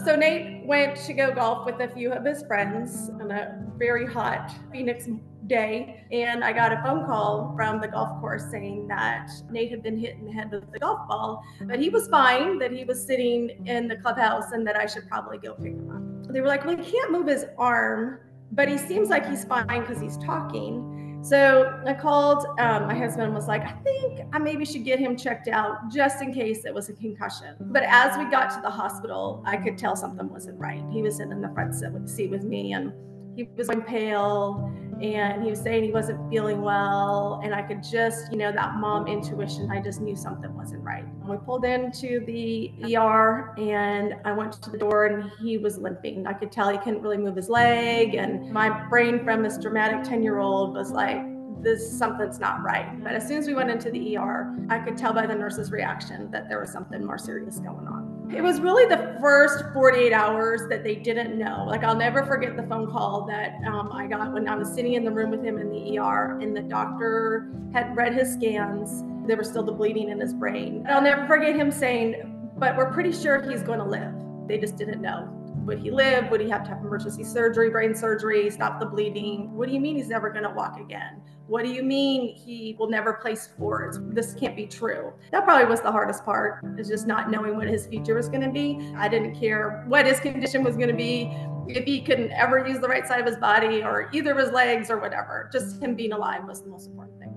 So Nate went to go golf with a few of his friends on a very hot Phoenix day, and I got a phone call from the golf course saying that Nate had been hit in the head with the golf ball, but he was fine, that he was sitting in the clubhouse and that I should probably go pick him up. They were like, well, he can't move his arm, but he seems like he's fine because he's talking. So I called, my husband was like, I think I maybe should get him checked out just in case it was a concussion. But as we got to the hospital, I could tell something wasn't right. He was sitting in the front seat with me, and he was going pale, and he was saying he wasn't feeling well. And I could just, that mom intuition, I just knew something wasn't right. We pulled into the ER, and I went to the door, and he was limping. I could tell he couldn't really move his leg. And my brain from this dramatic 10-year-old was like, something's not right. But as soon as we went into the ER, I could tell by the nurse's reaction that there was something more serious going on. It was really the first 48 hours that they didn't know. Like, I'll never forget the phone call that I got when I was sitting in the room with him in the ER, and the doctor had read his scans. There was still the bleeding in his brain. And I'll never forget him saying, but we're pretty sure he's going to live. They just didn't know. Would he live? Would he have to have emergency surgery, brain surgery, stop the bleeding? What do you mean he's never going to walk again? What do you mean he will never play sports? This can't be true. That probably was the hardest part, is just not knowing what his future was going to be. I didn't care what his condition was going to be, if he couldn't ever use the right side of his body or either of his legs or whatever. Just him being alive was the most important thing.